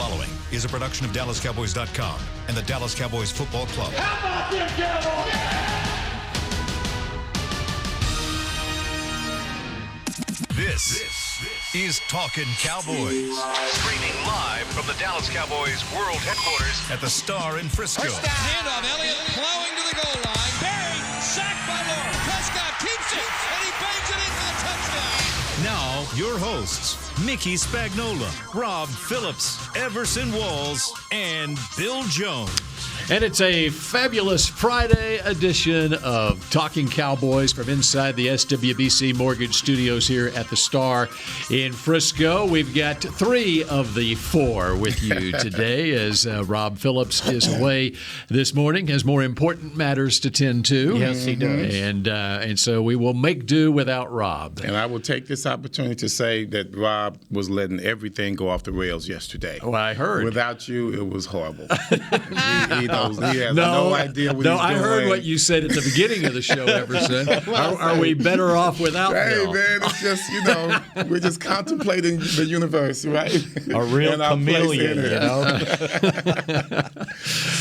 following is a production of DallasCowboys.com and the Dallas Cowboys Football Club. How about them Cowboys? This is Talkin Cowboys. Streaming live from the Dallas Cowboys World Headquarters at the Star in Frisco. First down, handoff, Elliott plowing to the goal line. Barry, sacked by Lord. Prescott keeps it, and he bangs it in for the touchdown. Now, your hosts, Mickey Spagnola, Rob Phillips, Everson Walls, and Bill Jones. And it's a fabulous Friday edition of Talking Cowboys from inside the SWBC Mortgage Studios here at the Star in Frisco. We've got 3 of the 4 with you today as Rob Phillips is away this morning, has more important matters to tend to. Yes, he does. And so we will make do without Rob. And I will take this opportunity to say that Rob was letting everything go off the rails yesterday. Well, I heard. Without you, it was horrible. He has no idea what he's doing. I heard what you said at the beginning of the show, Everson. Are we better off without Bill? Hey, man, it's just, we're just contemplating the universe, right? A real chameleon, you know?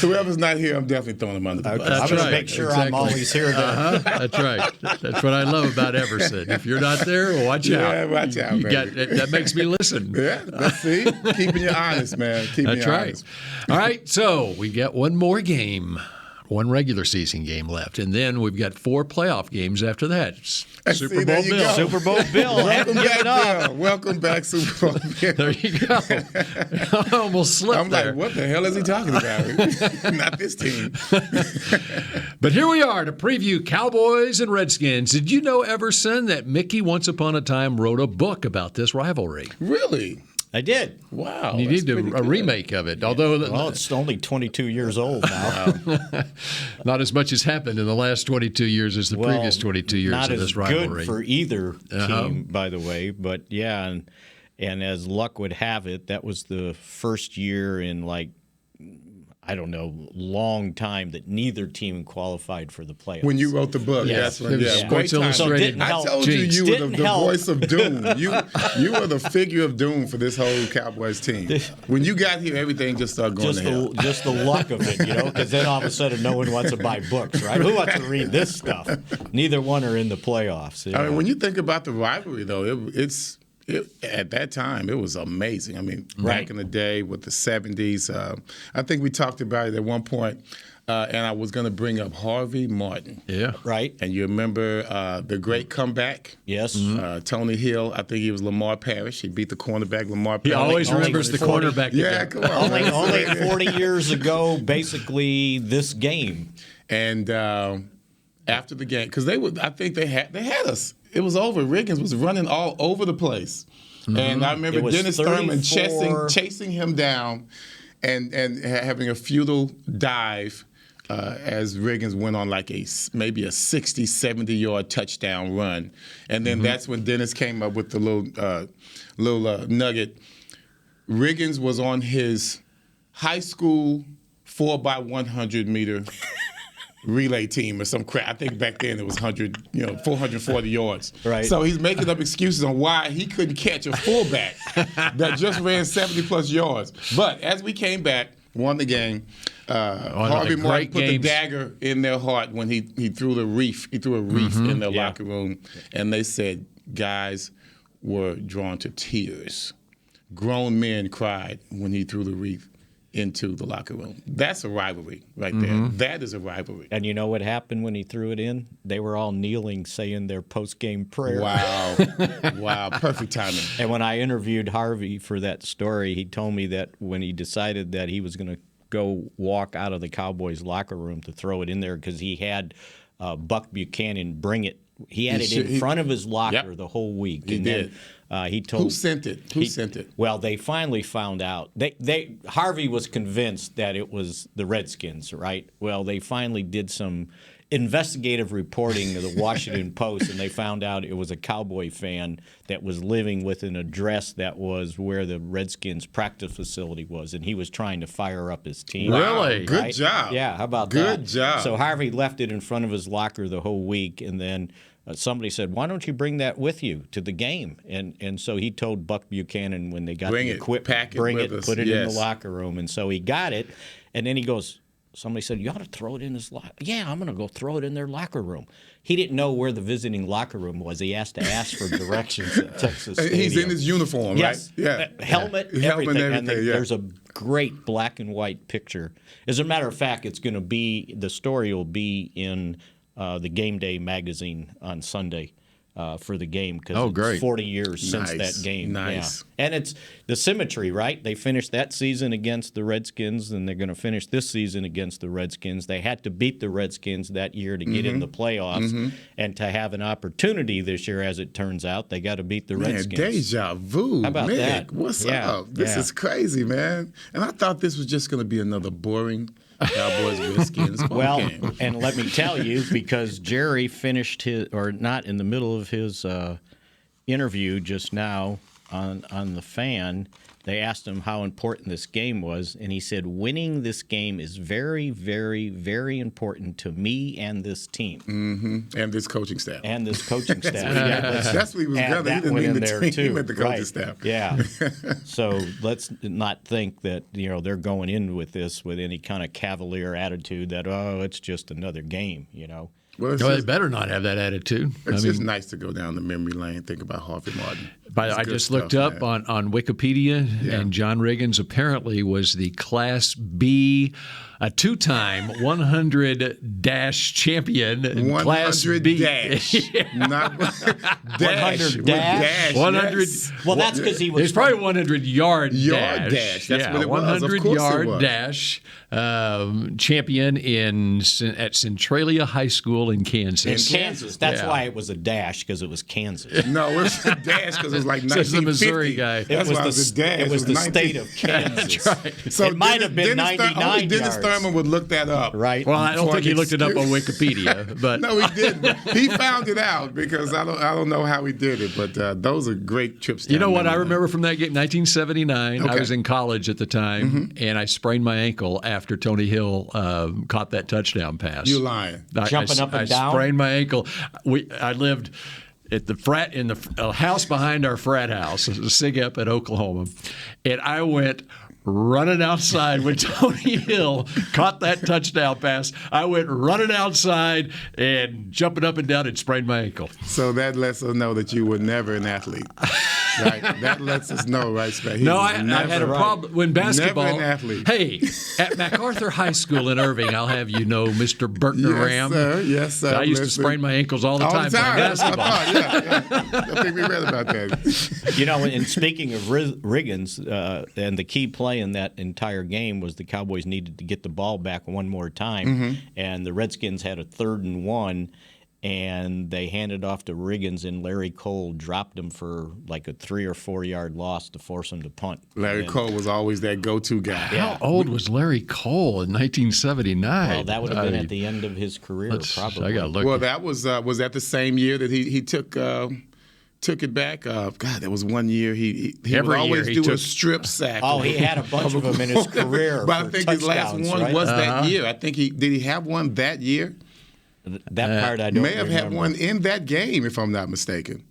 Whoever's not here, I'm definitely throwing him under the bus. I'm going to make sure I'm always here then. That's right. That's what I love about Everson. If you're not there, watch out. Yeah, watch out, man. That makes me listen. Yeah, that's keeping you honest, man. That's right. Honest. All right, so we got one more game. One regular season game left, and then we've got 4 playoff games after that. Super Bowl Bill. Super Bowl Bill. Welcome back, Bill. Welcome back, Super Bowl Bill. There you go. I almost slipped I'm there. like, what the hell is he talking about? Not this team. But here we are to preview Cowboys and Redskins. Did you know, Everson, that Mickey once upon a time wrote a book about this rivalry? Really? I did. Wow. You need a remake of it. Yeah. Although it's only 22 years old now. Not as much has happened in the last 22 years as the previous 22 years of this rivalry. Not as good for either team, by the way. But, yeah, and as luck would have it, that was the first year in, long time that neither team qualified for the playoffs. When you wrote the book, yes. That's when, Sports Illustrated. I told you were the voice of doom. You were the figure of doom for this whole Cowboys team. When you got here, everything just started going to hell. Just the luck of it, because then all of a sudden no one wants to buy books, right? Who wants to read this stuff? Neither one are in the playoffs. I mean, when you think about the rivalry, though, at that time, it was amazing. I mean, back in the day with the 70s, I think we talked about it at one point, and I was going to bring up Harvey Martin. Yeah. Right. And you remember the great comeback? Yes. Tony Hill, I think he was Lamar Parrish. He beat the cornerback, Lamar Parrish. He always remembers the cornerback. Yeah, come on. Only 40 years ago, basically, this game. And after the game, because I think they had us. It was over. Riggins was running all over the place. Mm-hmm. And I remember Dennis Thurman chasing him down and having a futile dive as Riggins went on maybe a 60, 70-yard touchdown run. And then that's when Dennis came up with the little nugget. Riggins was on his high school 4x100-meter relay team or some crap. I think back then it was 440 yards. Right. So he's making up excuses on why he couldn't catch a fullback that just ran 70-plus yards. But as we came back, won the game, Harvey Martin put the dagger in their heart when he threw a reef in their locker room, and they said guys were drawn to tears. Grown men cried when he threw the reef into the locker room. That's a rivalry right there. That is a rivalry. And you know what happened when he threw it in? They were all kneeling, saying their post-game prayer. Wow. Wow. Perfect timing. And when I interviewed Harvey for that story, he told me that when he decided that he was going to go walk out of the Cowboys locker room to throw it in there because he had Buck Buchanan bring it. He had it in front of his locker the whole week. He did. Then, he told Who sent it? Well, they finally found out. Harvey was convinced that it was the Redskins, right? Well, they finally did some investigative reporting of the Washington Post, and they found out it was a Cowboy fan that was living with an address that was where the Redskins practice facility was, and he was trying to fire up his team. Really? Good job. Yeah, how about that? Good job. So Harvey left it in front of his locker the whole week, and then somebody said, "Why don't you bring that with you to the game?" And so he told Buck Buchanan when they got the equipment, bring it, put it in the locker room, and so he got it, and then he goes. Somebody said, "You ought to throw it in his locker." Yeah, I'm going to go throw it in their locker room. He didn't know where the visiting locker room was. He has to ask for directions at Texas Stadium. He's in his uniform, yes. right? Yeah. Helmet, everything. And there's a great black and white picture. As a matter of fact, it's going to be, the story will be in the Game Day magazine on Sunday. For the game because it's 40 years since that game. Nice. Yeah. And it's the symmetry, right? They finished that season against the Redskins, and they're going to finish this season against the Redskins. They had to beat the Redskins that year to get in the playoffs, and to have an opportunity this year, as it turns out, they got to beat the Redskins. Deja vu. How about Mick, that? What's up? This is crazy, man. And I thought this was just going to be another boring Cowboys Redskins game. And let me tell you, because Jerry finished not in the middle of his interview just now on the Fan, they asked him how important this game was, and he said, "Winning this game is very, very, very important to me and this team." Mm-hmm. And this coaching staff. That's what he was going to. He didn't mean the team, he meant the coaching staff. Yeah. So let's not think that they're going in with this with any kind of cavalier attitude that, it's just another game, Well, they better not have that attitude. It's just nice to go down the memory lane, think about Harvey Martin. I just looked up on Wikipedia, and John Riggins apparently was the Class B, a two-time 100-dash champion. 100 Class B. dash. Not 100 dash. 100. Yes. Well, that's because he was. It's probably 100-yard dash. That's what it was. 100-yard dash champion at Centralia High School in Kansas. In Kansas. That's why it was a dash, because it was Kansas. No, it was a dash because it was like 1950. Says the Missouri guy. That's why it was a dash. It was the state of Kansas. That's right. So it might have been 99 Dennis yards. Thurman would look that up. Right. Well, I don't think he looked it up on Wikipedia. But no, he didn't. He found it out because I don't know how he did it. But those are great trips down. You know what I remember from that game? 1979. Okay. I was in college at the time, and I sprained my ankle after Tony Hill caught that touchdown pass. You lying? Jumping up and down? I sprained my ankle. I lived at the house behind our frat house, SIGEP at Oklahoma, and I went running outside when Tony Hill caught that touchdown pass. I went running outside and jumping up and down and sprained my ankle. So that lets us know that you were never an athlete. Right? That lets us know, right, Spade? No, I had a problem when basketball. Never an athlete. Hey, at MacArthur High School in Irving, I'll have you know, Mr. Burtner Ram. Yes, sir. I used to sprain my ankles all the time playing basketball. I think we read about that. And speaking of Riggins, and the key play in that entire game was the Cowboys needed to get the ball back one more time, and the Redskins had a 3rd and 1. And they handed off to Riggins, and Larry Cole dropped him for like a 3 or 4 yard loss to force him to punt. Larry Cole was always that go-to guy. How old was Larry Cole in 1979? Well, that would have been at the end of his career, probably. I got to look. Well, that was that the same year that he took it back. God, there was one year he would always do a strip sack. Oh, he had a bunch of them in his career. But I think his last one was that year. I think did he have one that year? That part I don't may have remember. had one in that game, if I'm not mistaken.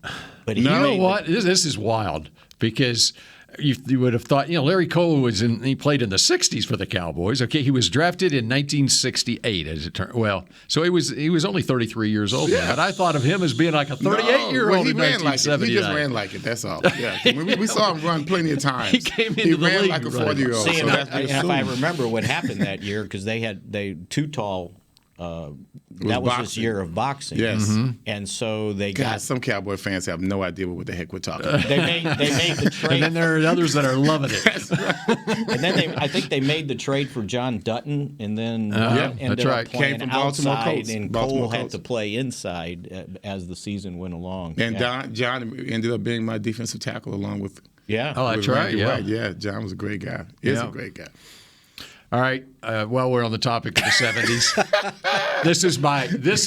But you know what? This is wild because you would have thought, Larry Cole he played in the 60s for the Cowboys. Okay, he was drafted in 1968, as it turned. Well, so he was only 33 years old. Yeah. But I thought of him as being like a 38-year-old in 1979. He just ran like it. That's all. Yeah, we saw him run plenty of times. He came into the ran league like a 40-year-old. See, if I remember what happened that year, because they too tall. That was his year of boxing. Yes. And so they got. Some Cowboy fans have no idea what the heck we're talking about. They made the trade. And then there are others that are loving it. That's right. And then I think they made the trade for John Dutton, and then ended up playing Came from Baltimore outside, Colts. and Baltimore Cole had Colts. to play inside as the season went along. And John ended up being my defensive tackle along with. Yeah. Oh, that's with right. Randy Yeah. White. Yeah. John was a great guy. Is a great guy. All right. Well, we're on the topic of the 70s. This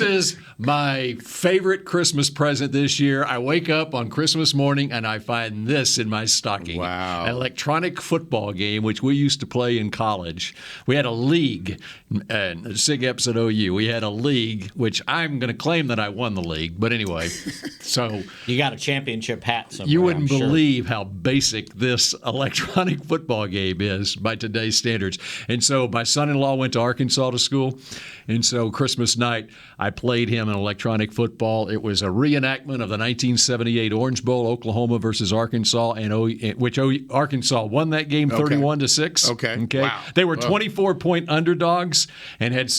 is my favorite Christmas present this year. I wake up on Christmas morning and I find this in my stocking. Wow. An electronic football game, which we used to play in college. We had a league, and Sig Epps at OU. We had a league, which I'm going to claim that I won the league. But anyway, so you got a championship hat somewhere. You wouldn't believe how basic this electronic football game is by today's standards. And so my son-in-law went to Arkansas to school, and so Christmas night I played him in electronic football. It was a reenactment of the 1978 Orange Bowl, Oklahoma versus Arkansas, which Arkansas won that game 31-6. Okay. Wow. They were 24-point underdogs and had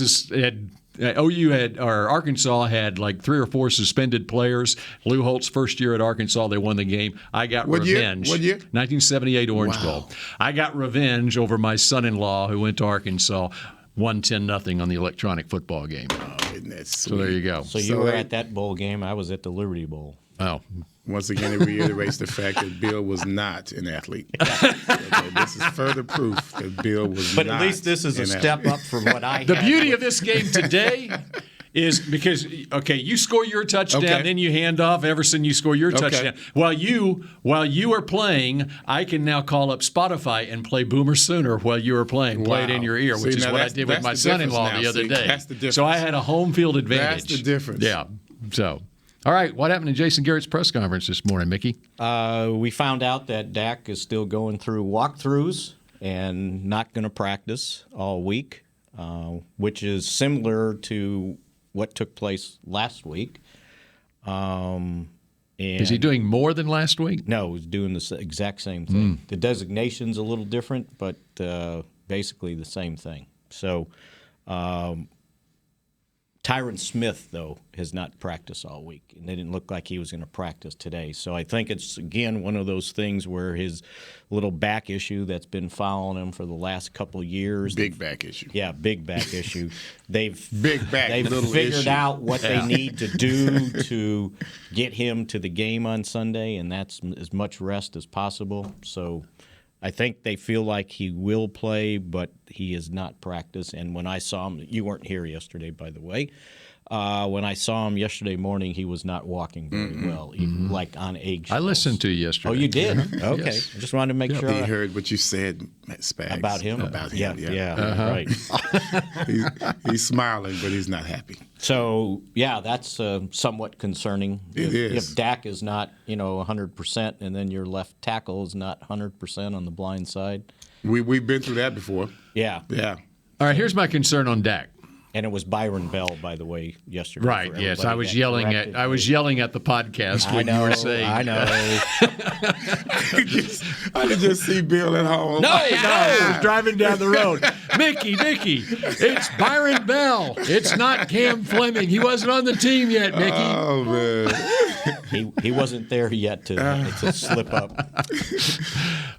Arkansas had like 3 or 4 suspended players. Lou Holt's first year at Arkansas, they won the game. I got revenge. What year? 1978 Orange Bowl. I got revenge over my son-in-law who went to Arkansas. Won 10-0 on the electronic football game. Oh, isn't that sweet? So there you go. So you were at that bowl game. I was at the Liberty Bowl. Oh. Once again, it reiterates the fact that Bill was not an athlete. Okay, this is further proof that Bill was not. But at least this is a step up from what I had. The beauty of this game today is because, you score your touchdown, then you hand off. Everson, you score your touchdown. While you are playing, I can now call up Spotify and play Boomer Sooner while you are playing. Play it in your ear, which is what I did with my son-in-law the other day. That's the difference. So I had a home field advantage. That's the difference. Yeah. So, all right. What happened in Jason Garrett's press conference this morning, Mickey? We found out that Dak is still going through walkthroughs and not going to practice all week, which is similar to what took place last week. Is he doing more than last week? No, he's doing the exact same thing. The designation's a little different, but basically the same thing. So Tyron Smith, though, has not practiced all week, and it didn't look like he was going to practice today. So I think it's, again, one of those things where his little back issue that's been following him for the last couple of years. Big back issue. Yeah, big back issue. They've little figured issue. out what they need to do to get him to the game on Sunday, and that's as much rest as possible. So I think they feel like he will play, but he has not practiced. And when I saw him, you weren't here yesterday, by the way. When I saw him yesterday morning, he was not walking very well, like on eggshells. I listened to you yesterday. Oh, you did? Okay. Yes. I just wanted to make sure. He heard what you said, Spags. About him? About him, yeah. Right. He's smiling, but he's not happy. So, yeah, that's somewhat concerning. It is. If Dak is not, 100%, and then your left tackle is not 100% on the blind side. We've been through that before. Yeah. Yeah. All right, here's my concern on Dak. And it was Byron Bell, by the way, yesterday. Right. Yes, I was yelling at the podcast when you were saying. I know. I could just see Bill at home. No, I was driving down the road. Mickey, it's Byron Bell. It's not Cam Fleming. He wasn't on the team yet, Mickey. Oh man. He wasn't there yet to slip up.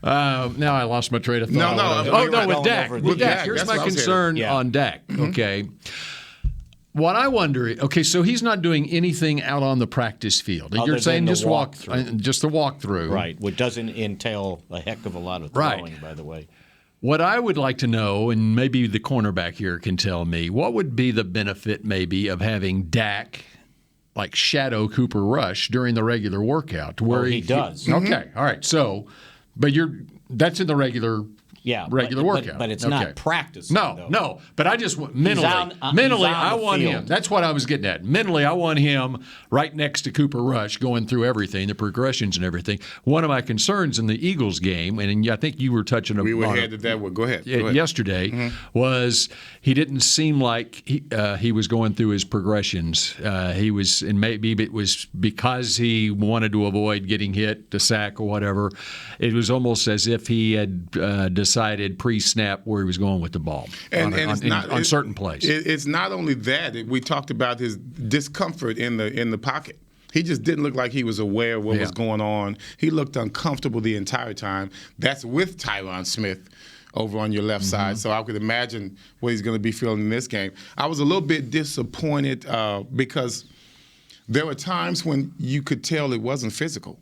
Now I lost my train of thought. With Dak. With Dak. Here's my concern on Dak. Okay. What I wonder, so he's not doing anything out on the practice field. You're saying just the walkthrough. Right, which doesn't entail a heck of a lot of throwing, by the way. What I would like to know, and maybe the cornerback here can tell me, what would be the benefit maybe of having Dak like shadow Cooper Rush during the regular workout? Where he does. Okay, all right. So, but that's in the regular workout. But it's not practice. No. But I just mentally, I want him. That's what I was getting at. Mentally, I want him right next to Cooper Rush, going through everything, the progressions and everything. One of my concerns in the Eagles game, and I think you were touching on it. We were headed that way. Go ahead. Yesterday was he didn't seem like he was going through his progressions. He was, and maybe it was because he wanted to avoid getting hit, the sack or whatever. It was almost as if he had decided pre-snap where he was going with the ball on certain plays. It's not only that. We talked about his discomfort in the pocket. He just didn't look like he was aware of what was going on. He looked uncomfortable the entire time. That's with Tyron Smith over on your left side. So I could imagine what he's going to be feeling in this game. I was a little bit disappointed because there were times when you could tell it wasn't physical.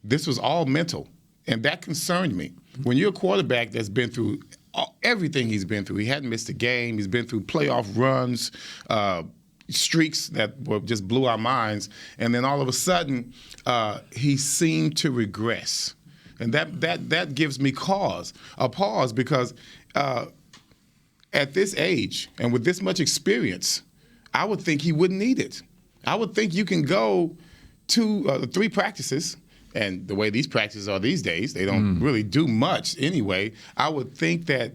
This was all mental, and that concerned me. When you're a quarterback that's been through everything he's been through. He hadn't missed a game. He's been through playoff runs, streaks that just blew our minds. And then all of a sudden, he seemed to regress. And that gives me a pause, because at this age and with this much experience, I would think he wouldn't need it. I would think you can go 3 practices, and the way these practices are these days, they don't really do much anyway. I would think that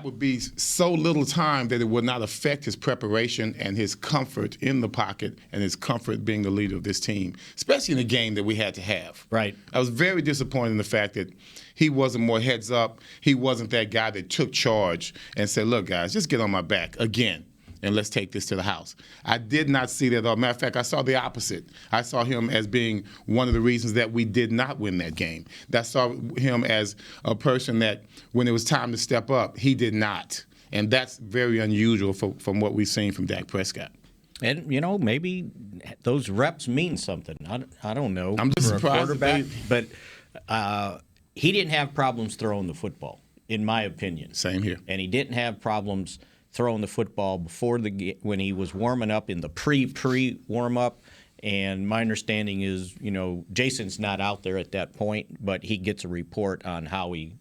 would be so little time that it would not affect his preparation and his comfort in the pocket and his comfort being the leader of this team, especially in a game that we had to have. Right. I was very disappointed in the fact that he wasn't more heads up. He wasn't that guy that took charge and said, look, guys, just get on my back again, and let's take this to the house. I did not see that at all. Matter of fact, I saw the opposite. I saw him as being one of the reasons that we did not win that game. I saw him as a person that when it was time to step up, he did not. And that's very unusual from what we've seen from Dak Prescott. And, maybe those reps mean something. I don't know. I'm just for surprised. A quarterback, but he didn't have problems throwing the football, in my opinion. Same here. And he didn't have problems throwing the football before when he was warming up in the pre warm up. And my understanding is, Jason's not out there at that point, but he gets a report on how he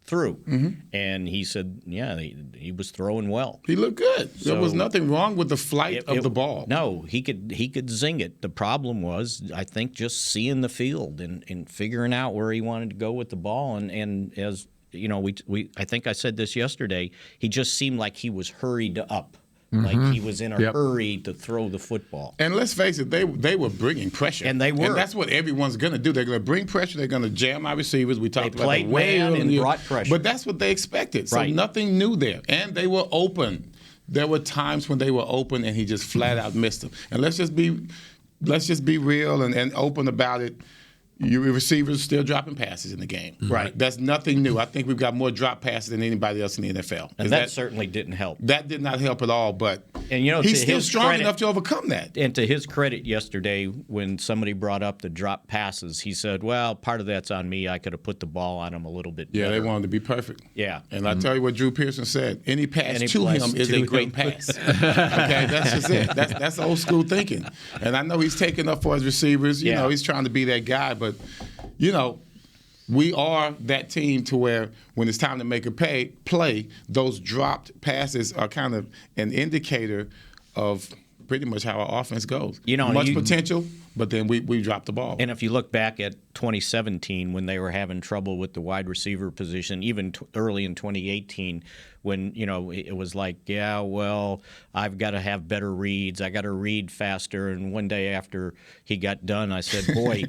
threw. Mm-hmm. And he said, yeah, he was throwing well. He looked good. So there was nothing wrong with the flight of the ball. No, he could zing it. The problem was, I think, just seeing the field and figuring out where he wanted to go with the ball. And as I think I said this yesterday, he just seemed like he was hurried up. Like he was in a hurry to throw the football. And let's face it, they were bringing pressure. And they were. And that's what everyone's going to do. They're going to bring pressure. They're going to jam our receivers. We talked about that way man and earlier. brought pressure. But that's what they expected. So right. Nothing new there. And they were open. There were times when they were open and he just flat out missed them. And let's just be real and open about it. Your receivers still dropping passes in the game. Right. That's nothing new. I think we've got more drop passes than anybody else in the NFL. And that certainly didn't help. That did not help at all, but and he's still strong enough to overcome that. And to his credit yesterday, when somebody brought up the drop passes, he said, well, part of that's on me. I could have put the ball on him a little bit better. Yeah, they wanted to be perfect. Yeah. And I tell you what Drew Pearson said, any pass to him is a great pass. Okay, that's just it. That's old school thinking. And I know he's taking up for his receivers. You know, he's trying to be that guy, but we are that team to where when it's time to make a play, those dropped passes are kind of an indicator of pretty much how our offense goes. Much potential, but then we drop the ball. And if you look back at 2017 when they were having trouble with the wide receiver position, even early in 2018 when, it was like, yeah, well, I've got to have better reads. I got to read faster. And one day after he got done, I said, boy,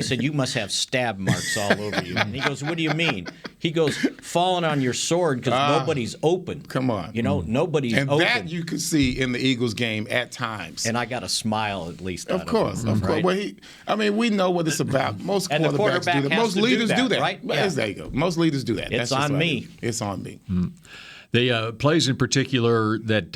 you must have stab marks all over you. And he goes, what do you mean? He goes, falling on your sword because nobody's open. Come on. Nobody's open. And that you could see in the Eagles game at times. And I got a smile at least out of course. Of course. Well, we know what it's about. Most quarterbacks do that. Most leaders do that. Right? Yeah. There you go. Most leaders do that. It's on me. It's on me. Mm. The plays in particular that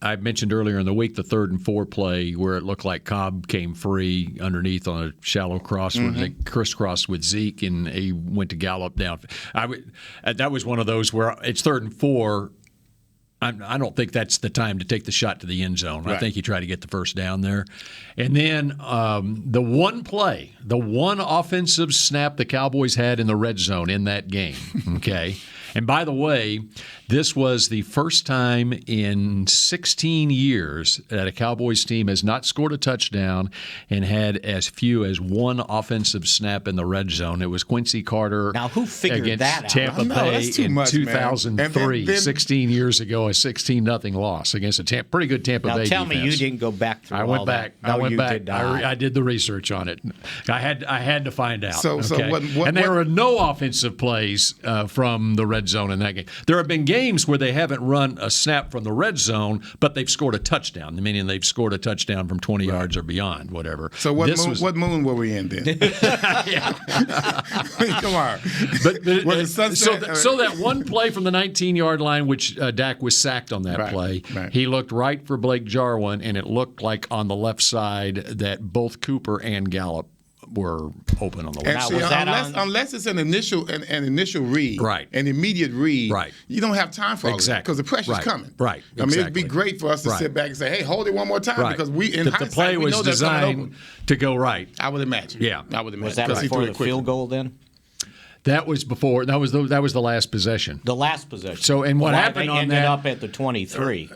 I mentioned earlier in the week, the 3rd and 4 play where it looked like Cobb came free underneath on a shallow cross where they crisscrossed with Zeke and he went to gallop down. That was one of those where it's 3rd and 4. I don't think that's the time to take the shot to the end zone. Right. I think you try to get the first down there. And then the one offensive snap the Cowboys had in the red zone in that game, okay? And by the way, this was the first time in 16 years that a Cowboys team has not scored a touchdown and had as few as one offensive snap in the red zone. It was Quincy Carter now, who figured against that out? Tampa Bay in 2003, then, 16 years ago, a 16-0 loss against a pretty good Tampa Bay defense. Now tell me you didn't go back through all that. I went back. I did the research on it. I had to find out. So and there were no offensive plays from the red zone in that game. There have been games where they haven't run a snap from the red zone, but they've scored a touchdown, meaning they've scored a touchdown from 20 yards or beyond, whatever. So what moon were we in then? Come on. So that one play from the 19-yard line, which Dak was sacked on that play, he looked right for Blake Jarwin, and it looked like on the left side that both Cooper and Gallup were open on the And website. see, unless it's an initial read, right, an immediate read, right, you don't have time for all that because the pressure's coming. Right. I mean, it'd be great for us to sit back and say, "Hey, hold it one more time," because the play was designed to go right. I would imagine. Yeah, I would imagine. Was that before the field goal then? That was before. That was the last possession. The last possession. So, and what happened on ended that? Up at the 23.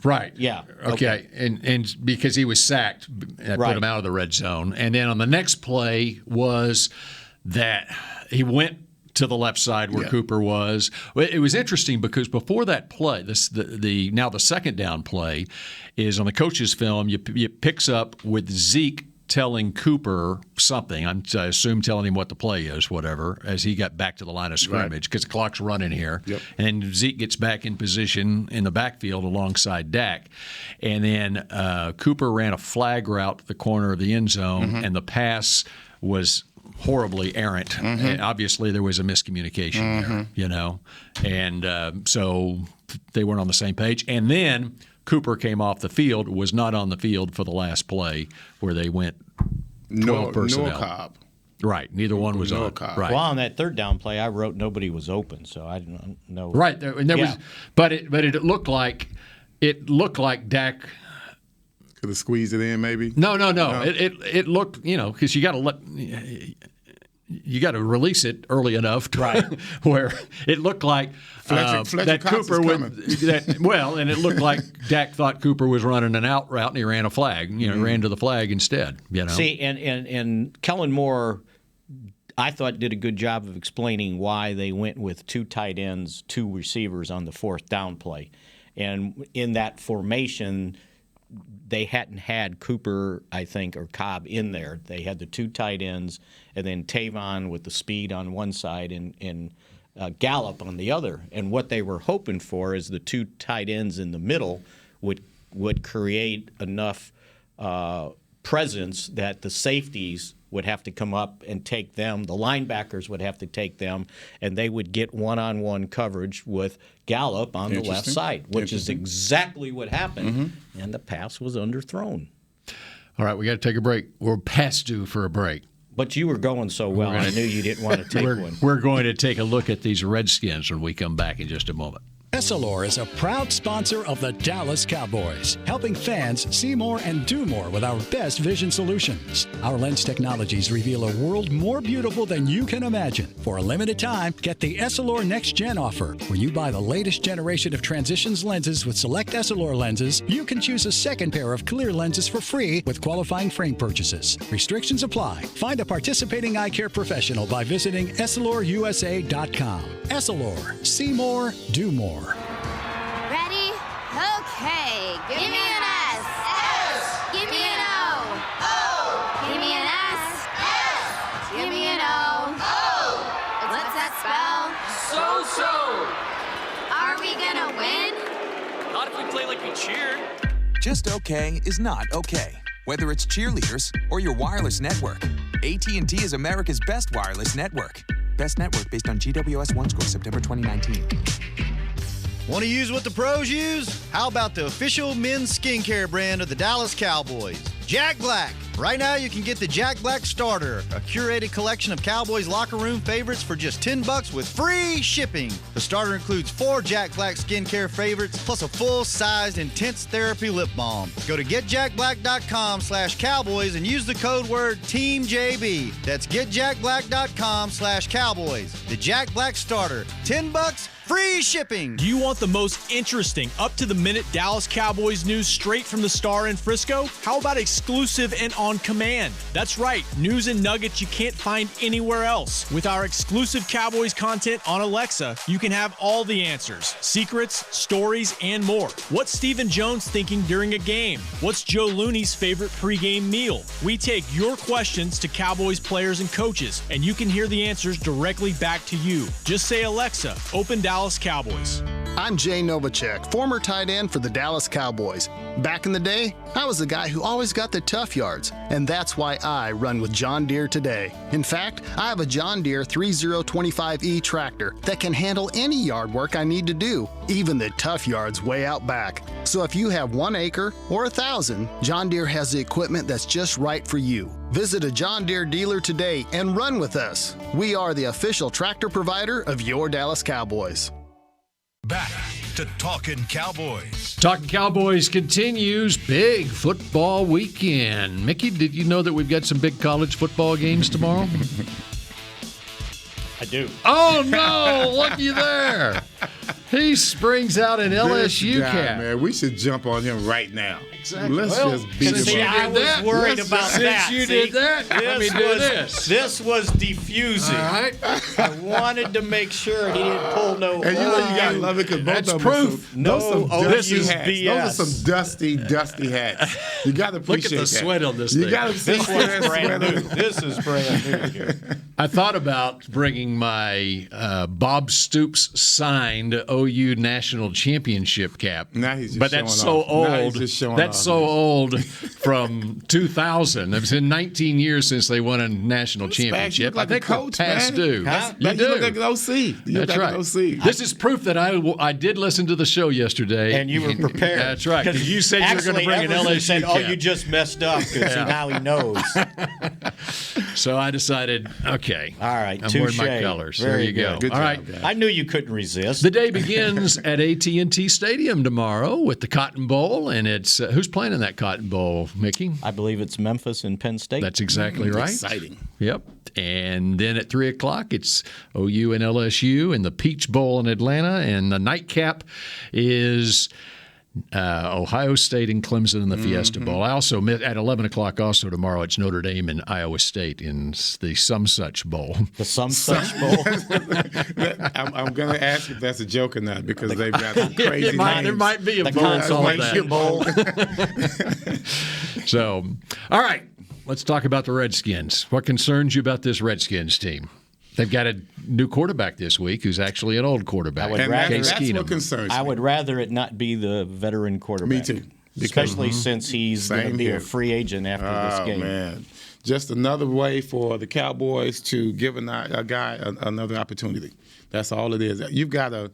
Right. Yeah. Okay. And because he was sacked, that put him out of the red zone. And then on the next play was that he went to the left side where Cooper was. It was interesting because before that play, the second down play is on the coach's film. It picks up with Zeke telling Cooper something. I assume telling him what the play is, whatever, as he got back to the line of scrimmage because the clock's running here. Yep. And Zeke gets back in position in the backfield alongside Dak. And then Cooper ran a flag route to the corner of the end zone, and the pass was horribly errant. And obviously, there was a miscommunication there, And so they weren't on the same page. And then Cooper came off the field, was not on the field for the last play where they went 12 personnel. No Cobb. Right. Neither one was on. Cobb. Right. Well, on that third down play, I wrote nobody was open, so I don't know. Right. And there was, but it looked like Dak could have squeezed it in, maybe. No. It looked, because you got to you got to release it early enough to where it looked like Fletcher that Cox Cooper would. And it looked like Dak thought Cooper was running an out route, and he ran a flag. Ran to the flag instead. See, and Kellen Moore, I thought did a good job of explaining why they went with 2 tight ends, 2 receivers on the fourth down play, and in that formation, they hadn't had Cooper, I think, or Cobb in there. They had the 2 tight ends, and then Tavon with the speed on one side and Gallup on the other. And what they were hoping for is the 2 tight ends in the middle would create enough presence that the safeties would have to come up and take them. The linebackers would have to take them, and they would get one-on-one coverage with Gallup on the left side, which is exactly what happened, and the pass was underthrown. All right, we got to take a break. We're past due for a break. But you were going so well, I knew you didn't want to take one. We're going to take a look at these Redskins when we come back in just a moment. Essilor is a proud sponsor of the Dallas Cowboys, helping fans see more and do more with our best vision solutions. Our lens technologies reveal a world more beautiful than you can imagine. For a limited time, get the Essilor Next Gen offer. When you buy the latest generation of Transitions lenses with select Essilor lenses, you can choose a second pair of clear lenses for free with qualifying frame purchases. Restrictions apply. Find a participating eye care professional by visiting EssilorUSA.com. Essilor. See more, do more. Ready? Okay. Give me an S. S. Give me an O. O. Give me an S. S. Give me an O. O. What's that spell? So. Are we gonna win? Not if we play like we cheered. Just okay is not okay. Whether it's cheerleaders or your wireless network, AT&T is America's best wireless network. Best network based on GWS One score September 2019. Want to use what the pros use? How about the official men's skincare brand of the Dallas Cowboys, Jack Black? Right now, you can get the Jack Black Starter, a curated collection of Cowboys locker room favorites for just $10 with free shipping. The starter includes 4 Jack Black skincare favorites, plus a full-sized intense therapy lip balm. Go to getjackblack.com/Cowboys and use the code word TEAMJB. That's getjackblack.com/Cowboys. The Jack Black Starter, $10, free shipping. Do you want the most interesting, up-to-the-minute Dallas Cowboys news straight from the Star in Frisco? How about exclusive and on command? That's right, news and nuggets you can't find anywhere else. With our exclusive Cowboys content on Alexa, you can have all the answers, secrets, stories, and more. What's Stephen Jones thinking during a game? What's Joe Looney's favorite pregame meal? We take your questions to Cowboys players and coaches, and you can hear the answers directly back to you. Just say, Alexa, open Dallas Cowboys. I'm Jay Novacek, former tight end for the Dallas Cowboys. Back in the day, I was the guy who always got the tough yards, and that's why I run with John Deere today. In fact, I have a John Deere 3025E tractor that can handle any yard work I need to do, even the tough yards way out back. So if you have 1 acre or 1,000, John Deere has the equipment that's just right for you. Visit a John Deere dealer today and run with us. We are the official tractor provider of your Dallas Cowboys. Back to Talkin' Cowboys. Talkin' Cowboys continues. Big football weekend. Mickey, did you know that we've got some big college football games tomorrow? I do. Oh, no. Looky there. He springs out an LSU cap. Man, we should jump on him right now. Exactly. Let's just beat him up. I was worried about that. Since you did that, let me do this. This was diffusing. All right. I wanted to make sure he didn't pull no. And you know you gotta love it because both That's of them proof. those are some BS. Those are some dusty hats. You gotta appreciate Look at the that. sweat on this You thing. gotta see This that was brand sweat new. on. This is brand new here. I thought about bringing my Bob Stoops signed OU national championship cap. Now he's just but that's showing so off. Now he's old. just showing That's off, so man. old from 2000. It's been 19 years since they won a national championship. Like I think a coach, we're past man. due. Huh? You You do. look like an OC. You look That's like right. an OC. This is proof that I did listen to the show yesterday. And you were prepared. That's right. Because you said you were going to bring an Everson LSU said, cap. "Oh, you just messed up," because now he knows. So I decided, okay. All right, I'm wearing my touche. colors. Very there you go. good. All right. Good job, I knew you couldn't resist. The day begins at AT&T Stadium tomorrow with the Cotton Bowl, and it's who's playing in that Cotton Bowl, Mickey? I believe it's Memphis and Penn State. That's exactly right. Exciting. Yep. And then at 3 o'clock, it's OU and LSU and the Peach Bowl in Atlanta, and the nightcap is Ohio State and Clemson in the Fiesta Bowl. I also at 11 o'clock also tomorrow, it's Notre Dame and Iowa State in the Some Such Bowl. The Some Such Bowl. I'm going to ask if that's a joke or not because they've got some crazy names. There might be a The bowl called Consolation that. Bowl. So, all right, let's talk about the Redskins. What concerns you about this Redskins team? They've got a new quarterback this week who's actually an old quarterback. And Case that's Keenum. what concerns me. I would rather it not be the veteran quarterback. Me too. Especially since he's going to be a free agent after this game. Man. Just another way for the Cowboys to give a guy another opportunity. That's all it is. You've got a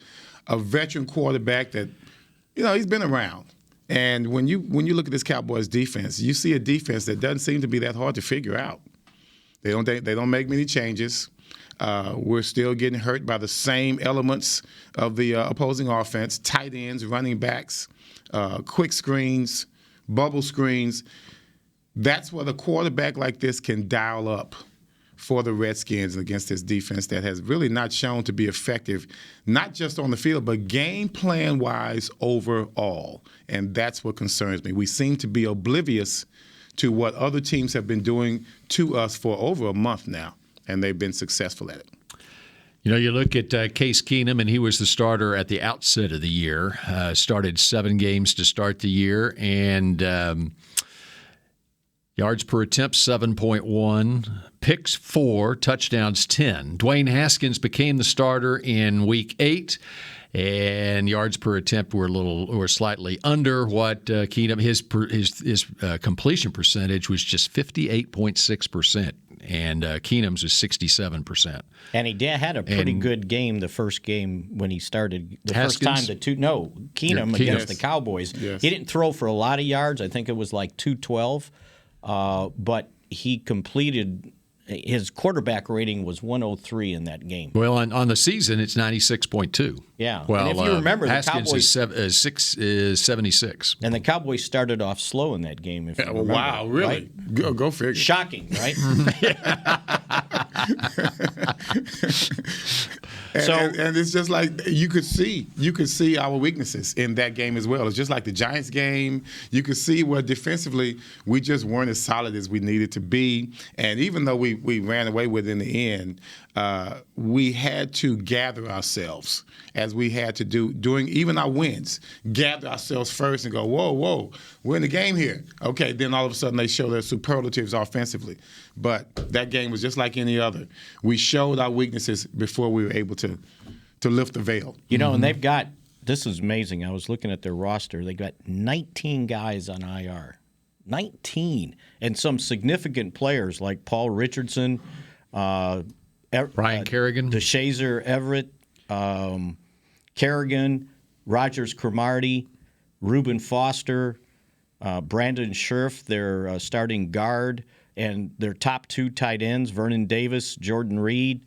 veteran quarterback that, he's been around. And when you look at this Cowboys defense, you see a defense that doesn't seem to be that hard to figure out. They don't make many changes. We're still getting hurt by the same elements of the opposing offense: tight ends, running backs, quick screens, bubble screens. That's what a quarterback like this can dial up for the Redskins against this defense that has really not shown to be effective, not just on the field, but game plan-wise overall. And that's what concerns me. We seem to be oblivious to what other teams have been doing to us for over a month now, and they've been successful at it. You look at Case Keenum, and he was the starter at the outset of the year. Started 7 games to start the year, and yards per attempt 7.1, picks 4, touchdowns 10. Dwayne Haskins became the starter in Week 8. And yards per attempt were slightly under what Keenum. His completion percentage was just 58.6%, and Keenum's was 67%. And he had a pretty good game the first game when he started. The Haskins? first time Keenum against the Cowboys. Yes. He didn't throw for a lot of yards. I think it was like 212, but he completed. His quarterback rating was 103 in that game. Well, on the season, it's 96.2. Yeah. Well, and if you remember, Haskins the Cowboys is 76. And the Cowboys started off slow in that game. If you remember, Wow, really? Right? Go figure. Shocking, right? And it's just like you could see our weaknesses in that game as well. It's just like the Giants game. You could see where defensively we just weren't as solid as we needed to be. And even though we ran away with it in the end, we had to gather ourselves as we had to do during even our wins. Gather ourselves first and go, whoa, we're in the game here. Okay, then all of a sudden they show their superlatives offensively. But that game was just like any other. We showed our weaknesses before we were able to lift the veil. And they've got this is amazing. I was looking at their roster. They got 19 guys on IR. 19. And some significant players like Paul Richardson, Brian Kerrigan, DeShazer Everett, Kerrigan, Rogers Cromartie, Reuben Foster, Brandon Scherf, their starting guard, and their top 2 tight ends, Vernon Davis, Jordan Reed.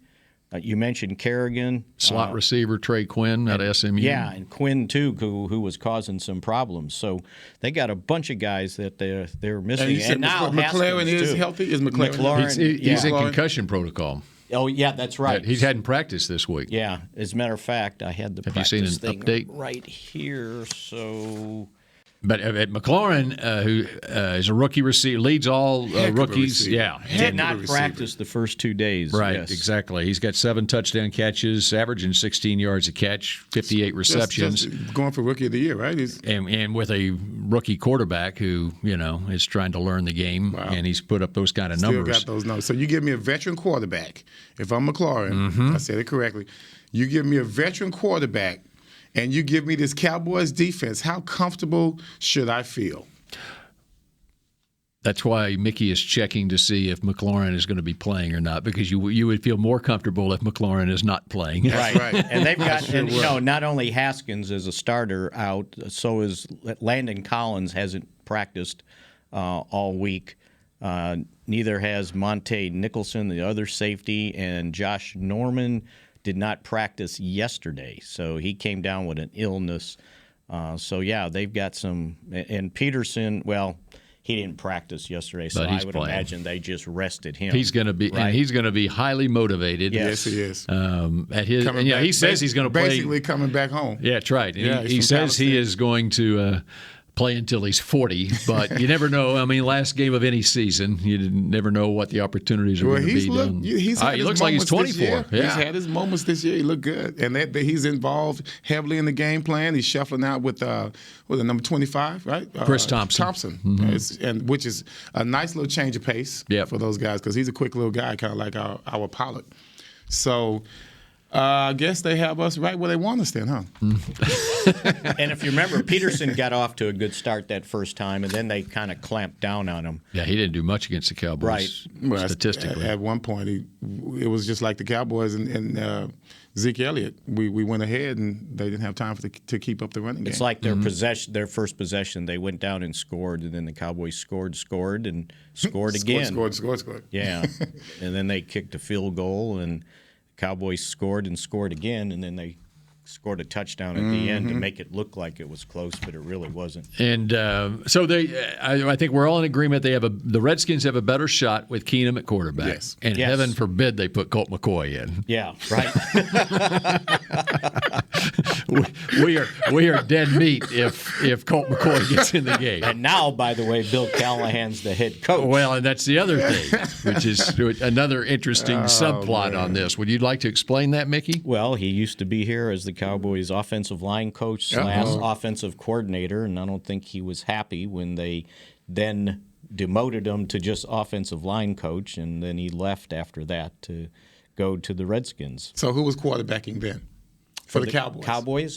You mentioned Kerrigan. Slot receiver Trey Quinn at SMU. Yeah, and Quinn, too, who was causing some problems. So they got a bunch of guys that they're missing. And you said now McLaren is healthy? Is McLaren? He's in concussion protocol. Oh, yeah, that's right. He hadn't practiced this week. Yeah, as a matter of fact, I had the Have practice you seen an thing update? right here, so... But at McLaurin, who is a rookie receiver, leads all rookies. Yeah, did not practice the first 2 days. Right, yes. Exactly. He's got 7 touchdown catches, averaging 16 yards a catch, 58 receptions. Just going for Rookie of the Year, right? And with a rookie quarterback who, is trying to learn the game, and he's put up those kind of numbers. Still got those numbers. So you give me a veteran quarterback. If I'm McLaurin, I said it correctly. You give me a veteran quarterback, and you give me this Cowboys defense, how comfortable should I feel? That's why Mickey is checking to see if McLaurin is going to be playing or not, because you would feel more comfortable if McLaurin is not playing. Right. And they've got, not only Haskins as a starter out, so is Landon Collins hasn't practiced all week. Neither has Monte Nicholson, the other safety, and Josh Norman did not practice yesterday, so he came down with an illness. They've got some. And Peterson, well, he didn't practice yesterday, so I would imagine they just rested him. He's going to be, and he's going to be highly motivated. Yes he is. He says he's going to play. Basically coming back home. Yeah, that's right. He says he is going to play until he's 40, but you never know. I mean, last game of any season, you never know what the opportunities are going to be. He looks like he's 24. Yeah. He's had his moments this year. He looked good, and he's involved heavily in the game plan. He's shuffling out with number 25, right? Chris Thompson. And which is a nice little change of pace for those guys, because he's a quick little guy, kind of like our Pollard. So. I guess they have us right where they want us then, huh? And if you remember, Peterson got off to a good start that first time, and then they kind of clamped down on him. Yeah, he didn't do much against the Cowboys, statistically. At one point, it was just like the Cowboys and Zeke Elliott. We went ahead, and they didn't have time to keep up the running game. It's like their first possession, they went down and scored, and then the Cowboys scored, and scored again. Scored. Yeah, and then they kicked a field goal, and Cowboys scored again, and then they scored a touchdown at the end to make it look like it was close, but it really wasn't. And so I think we're all in agreement. The Redskins have a better shot with Keenum at quarterback. Yes. And heaven forbid they put Colt McCoy in. Yeah, right. we are dead meat if Colt McCoy gets in the game. And now, by the way, Bill Callahan's the head coach. Well, and that's the other thing, which is another interesting subplot on this. Would you like to explain that, Mickey? Well, he used to be here as the Cowboys offensive line coach / offensive coordinator, and I don't think he was happy when they then demoted him to just offensive line coach, and then he left after that to go to the Redskins. So who was quarterbacking then for the Cowboys? Cowboys.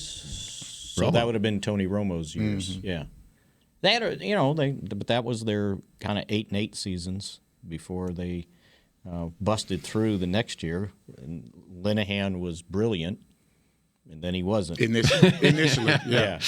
So that would have been Tony Romo's years. Yeah, they had but that was their kind of 8-8 seasons before they busted through the next year. And Linehan was brilliant. And then he wasn't. Initially, yeah.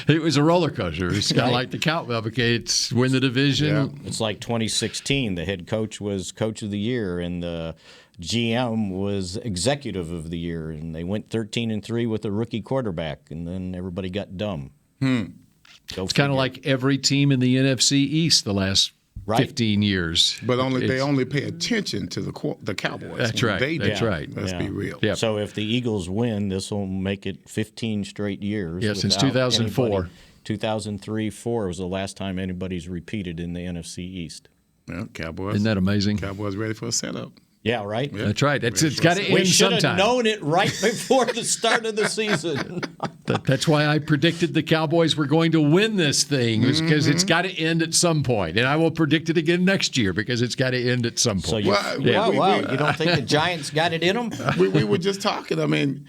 It was a roller coaster. It's kind of like the Cowboys. It's win the division. Yeah. It's like 2016. The head coach was coach of the year, and the GM was executive of the year. And they went 13-3 with a rookie quarterback, and then everybody got dumb. It's kind of like every team in the NFC East the last 15 years. But they only pay attention to the Cowboys. That's right. That's right. Let's be real. Yep. So if the Eagles win, this will make it 15 straight years. Yeah, since 2004. 2003-04 was the last time anybody's repeated in the NFC East. Well, Cowboys. Isn't that amazing? Cowboys ready for a setup. Yeah, right? Yep. That's right. It's got to end sometime. We should have known it right before the start of the season. That's why I predicted the Cowboys were going to win this thing, because it's got to end at some point. And I will predict it again next year, because it's got to end at some point. So you don't think the Giants got it in them? We were just talking. I mean,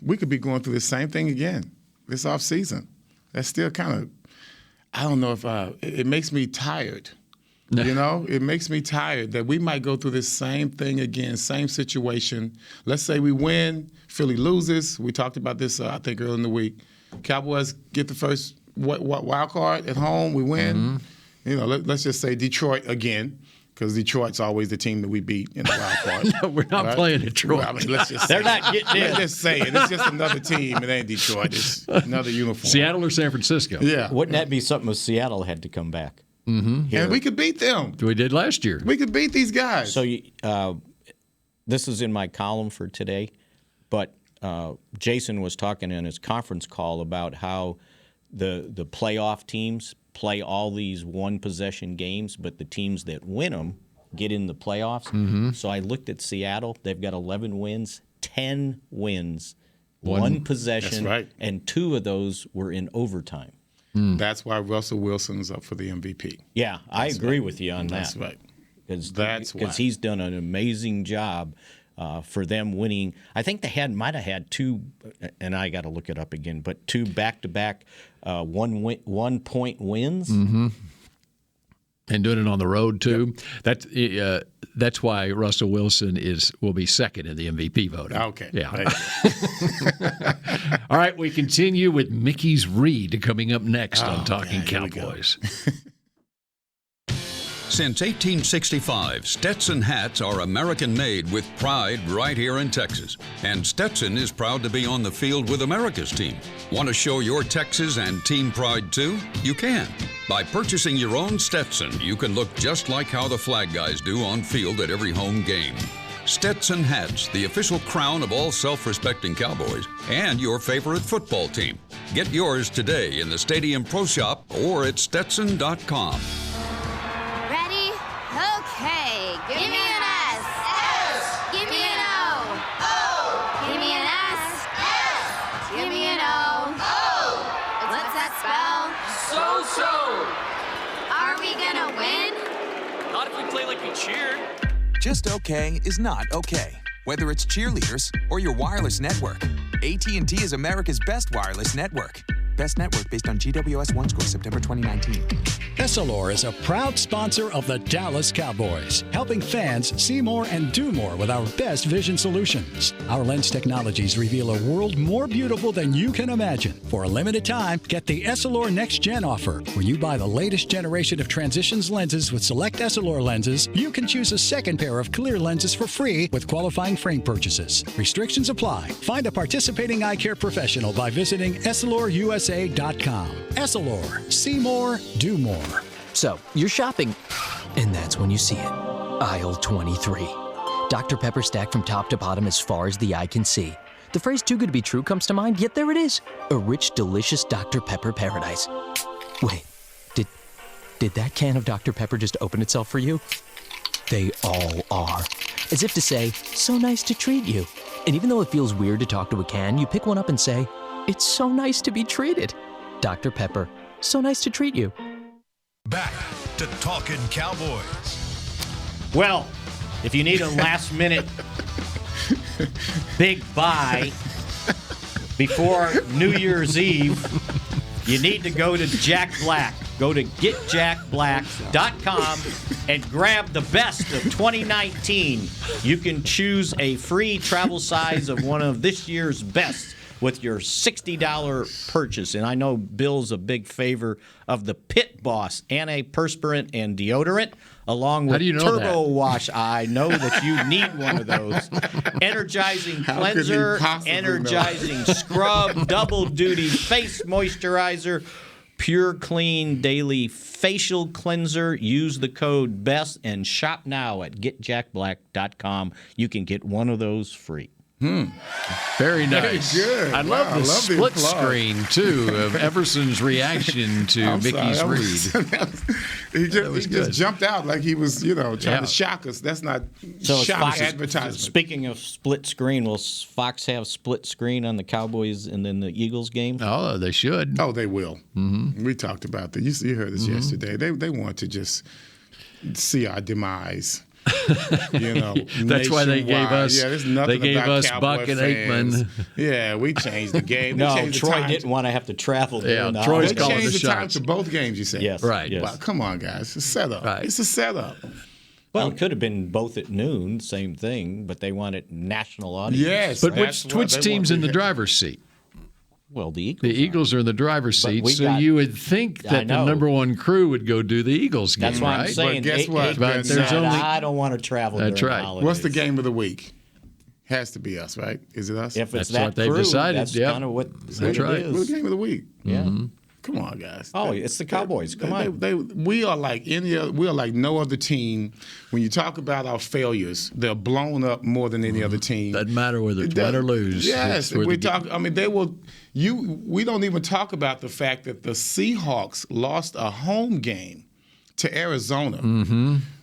we could be going through the same thing again this offseason. That's still kind of, I don't know if it makes me tired. You know, it makes me tired that we might go through this same thing again, same situation. Let's say we win, Philly loses. We talked about this, I think, earlier in the week. Cowboys get the first wild card at home. We win. You know, let's just say Detroit again, because Detroit's always the team that we beat in the wild card. No, we're not playing Detroit. I mean, let's just say They're not getting in. Let's just say it. It's just another team. It ain't Detroit. It's another uniform. Seattle or San Francisco. Yeah. Wouldn't that be something if Seattle had to come back? And we could beat them. We did last year. We could beat these guys. So this is in my column for today, but Jason was talking in his conference call about how the playoff teams play all these one-possession games, but the teams that win them get in the playoffs. So I looked at Seattle. They've got 11 wins, 10 wins, one possession, That's right. and 2 of those were in overtime. That's why Russell Wilson's up for the MVP. Yeah, I agree with you on that. That's right. Because he's done an amazing job for them winning. I think they might have had 2, and I got to look it up again, but 2 back-to-back 1-point wins. And doing it on the road too. Yep. That's why Russell Wilson will be second in the MVP voting. Okay. Yeah. All right, we continue with Mickey's Read coming up next on Talking Cowboys. Since 1865, Stetson hats are American-made with pride right here in Texas. And Stetson is proud to be on the field with America's team. Want to show your Texas and team pride too? You can. By purchasing your own Stetson, you can look just like how the flag guys do on field at every home game. Stetson hats, the official crown of all self-respecting Cowboys, and your favorite football team. Get yours today in the Stadium Pro Shop or at Stetson.com. Ready? Okay. Give me an S. S. Give me an O. O. Give me an S. S. Give me an O. O. What's that spell? So. Are we gonna win? Not if we play like we cheered. Just okay is not okay. Whether it's cheerleaders or your wireless network, AT&T is America's best wireless network. Best network based on GWS 1 score September 2019. Essilor is a proud sponsor of the Dallas Cowboys, helping fans see more and do more with our best vision solutions. Our lens technologies reveal a world more beautiful than you can imagine. For a limited time, get the Essilor Next Gen offer. When you buy the latest generation of Transitions lenses with select Essilor lenses, you can choose a second pair of clear lenses for free with qualifying frame purchases. Restrictions apply. Find a participating eye care professional by visiting EssilorUSA.com. Essilor. See more, do more. So, you're shopping, and that's when you see it. Aisle 23. Dr. Pepper stacked from top to bottom as far as the eye can see. The phrase too good to be true comes to mind, yet there it is. A rich, delicious Dr. Pepper paradise. Wait, did that can of Dr. Pepper just open itself for you? They all are. As if to say, so nice to treat you. And even though it feels weird to talk to a can, you pick one up and say, it's so nice to be treated. Dr. Pepper, so nice to treat you. Back to Talkin' Cowboys. Well, if you need a last-minute big buy before New Year's Eve, you need to go to Jack Black. Go to getjackblack.com and grab the best of 2019. You can choose a free travel size of one of this year's best with your $60 purchase. And I know Bill's a big favor of the Pit Boss antiperspirant and deodorant, along with Turbo Wash. I know that you need one of those. Energizing cleanser, energizing scrub, double duty face moisturizer, Pure Clean Daily Facial Cleanser. Use the code BEST and shop now at getjackblack.com. You can get one of those free. Very nice. Very good. I love the split screen, too, of Everson's reaction to Mickey's Read. He just jumped out like he was, trying to shock us. That's not shock advertisement. Speaking of split screen, will Fox have split screen on the Cowboys and then the Eagles game? Oh, they should. Oh, they will. Mm-hmm. We talked about that. You heard this yesterday. They want to just see our demise. That's why they gave us. Yeah, there's nothing they gave about us Cowboy Buck and fans. Aikman. Yeah, we changed the game. No, Troy didn't want to have to travel. Yeah, Troy's they calling the changed the time shots. to both games. You said Yes, right. Yes. Well, come on, guys. It's a setup. Right. It's a setup. Well, it could have been both at noon, same thing, but they wanted national audience. Yes, But which team's in the driver's seat? Well, the Eagles. The Eagles are in the driver's seat, we so got- you would think I that the know. number one crew would go do the Eagles game, That's why right? I'm saying. But guess what? Aikman But said, there's only- I don't want to travel That's during right. the holidays. What's the game of the week? Has to be us, right? Is it us? If it's That's that what they've crew, decided, that's yep. kind of what That's it right. is. We're the game of the week. Yeah. Come on, guys. Oh, it's the Cowboys. Come on. We are like any other, we are like no other team. When you talk about our failures, they're blown up more than any other team. Doesn't matter whether it's win or lose. Yes, It's where we the- talk. I mean, they will. We don't even talk about the fact that the Seahawks lost a home game to Arizona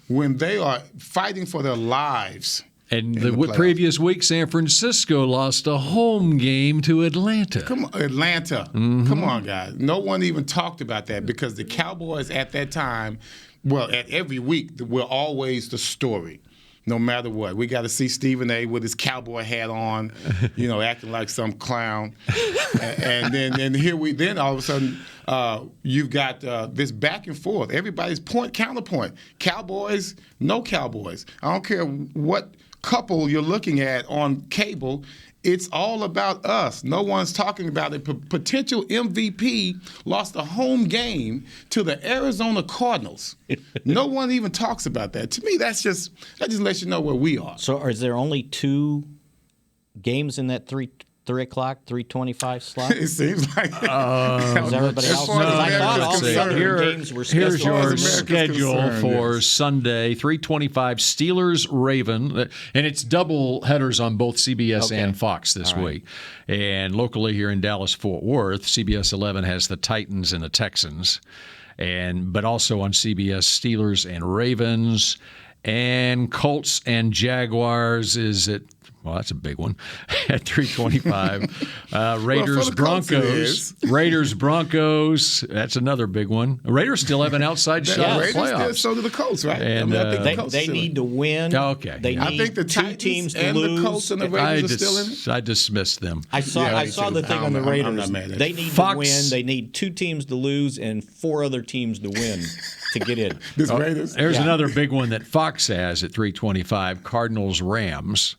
when they are fighting for their lives. And in the playoffs. previous week, San Francisco lost a home game to Atlanta. Come on, Atlanta. Come on, guys. No one even talked about that because the Cowboys at that time, well, at every week, we're always the story. No matter what. We got to see Stephen A. with his cowboy hat on, acting like some clown. and then all of a sudden, you've got this back and forth. Everybody's counterpoint. Cowboys, no Cowboys. I don't care what couple you're looking at on cable. It's all about us. No one's talking about it. Potential MVP lost a home game to the Arizona Cardinals. No one even talks about that. To me, that just lets you know where we are. So, is there only 2 games in that 3 o'clock, 3:25 slot? It seems like Is everybody else? far as I thought all the concerned, other games were Here's scheduled. your America's schedule concerned, for yes. Sunday, 3:25 Steelers-Raven, and it's double headers on both CBS and Fox this week. And locally here in Dallas-Fort Worth, CBS 11 has the Titans and the Texans, but also on CBS, Steelers and Ravens, and Colts and Jaguars is at. Well, that's a big one at 3:25. Raiders, Broncos. Raiders, Broncos. That's another big one. Raiders still have an outside shot at Raiders playoffs. did, so do the Colts, right? And, I think the Colts They still need to win. Okay. They I need think the 2 Titans teams to and lose. the Colts and the Raiders are still in it. I dismissed them. I saw me the too. thing on the Raiders. I'm not mad at it. They need Fox- to win. They need 2 teams to lose and 4 other teams to win to get in. This Raiders. There's another big one that Fox has at 3:25, Cardinals-Rams.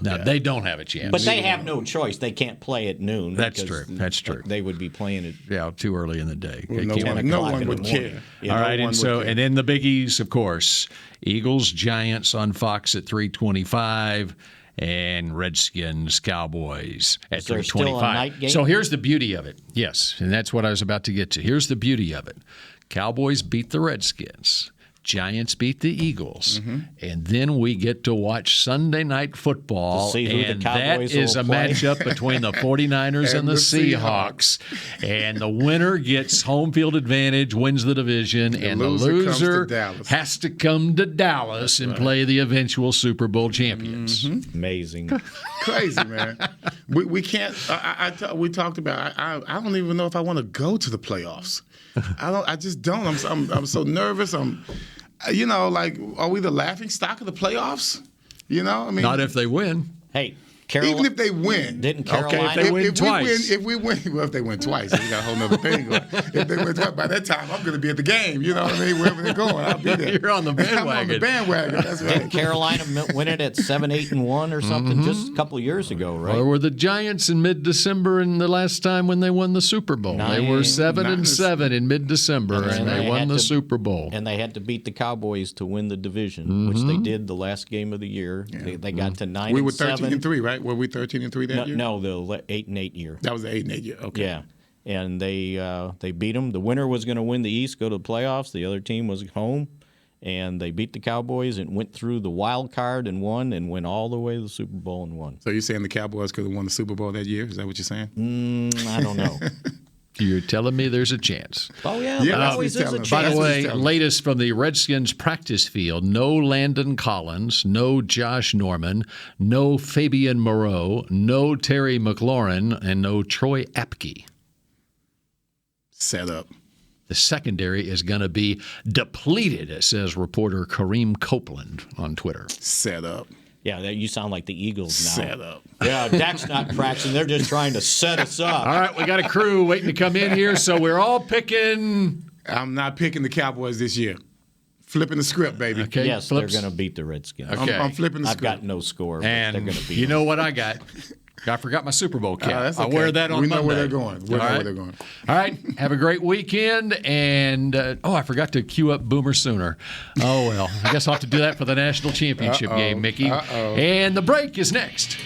Now, they don't have a chance. But they have no choice. They can't play at noon. That's because true. That's true. They would be playing it. Yeah, too early in the day. Well, They can't- no o'clock one in would the morning. care. Yeah, All no right, one and would care. and then the biggies, of course, Eagles-Giants on Fox at 3:25, and Redskins-Cowboys at Is there 3:25. still a night game? So here's the beauty of it. Yes, and that's what I was about to get to. Here's the beauty of it. Cowboys beat the Redskins. Giants beat the Eagles, and then we get to watch Sunday Night Football, To see who the and that Cowboys is will a play. matchup between the 49ers and the Seahawks, and the winner gets home field advantage, wins the division, and the loser comes to loser Dallas. has to come to Dallas and play the eventual Super Bowl champions. Amazing. Crazy, man. We can't. We talked about. I don't even know if I want to go to the playoffs. I just don't. I'm so nervous. Are we the laughing stock of the playoffs? I mean, Not if they win. Hey, even if they win. Didn't Carolina? Okay, if they win twice. If we win, well, if they win twice, we got a whole other thing going. If they win twice, by that time, I'm going to be at the game. You know what I mean? Wherever they're going, I'll be there. You're on the bandwagon. I'm on the bandwagon. That's right. Didn't Carolina win it at 7-8-1 or something just a couple of years ago, right? Or were the Giants in mid-December in the last time when they won the Super Bowl? They were 7-7 in mid-December, and they won the Super Bowl. And they had to beat the Cowboys to win the division, which they did the last game of the year. Yeah. They got to 9-7. We were 13-3, right? Were we 13-3 that year? No, the 8-8 year. That was the 8-8 year. Okay. Yeah. And they beat them. The winner was going to win the East, go to the playoffs. The other team was home. And they beat the Cowboys and went through the wild card and won and went all the way to the Super Bowl and won. So you're saying the Cowboys could have won the Super Bowl that year? Is that what you're saying? I don't know. You're telling me there's a chance. Oh, yeah. There always is a chance. By the way, latest from the Redskins practice field, no Landon Collins, no Josh Norman, no Fabian Moreau, no Terry McLaurin, and no Troy Apke. Set up. the secondary is going to be depleted, says reporter Kareem Copeland on Twitter. Set up. Yeah, you sound like the Eagles now. Set up. Yeah, Dak's not practicing. They're just trying to set us up. All right, we got a crew waiting to come in here, so we're all picking. I'm not picking the Cowboys this year. Flipping the script, baby. Okay, yes, they're going to beat the Redskins. Okay. I'm flipping the script. I've got no score, but And they're going to beat you them. know what I got? I forgot my Super Bowl cap. That's okay. I'll wear that on We know Monday. where they're going. We know All right? where they're going. All right. Have a great weekend. And, I forgot to cue up Boomer Sooner. Oh, well. I guess I'll have to do that for the national championship game, Mickey. And the break is next.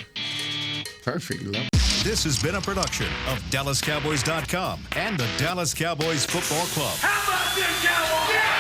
Perfect. This has been a production of DallasCowboys.com and the Dallas Cowboys Football Club. How about this, Cowboys? Yeah!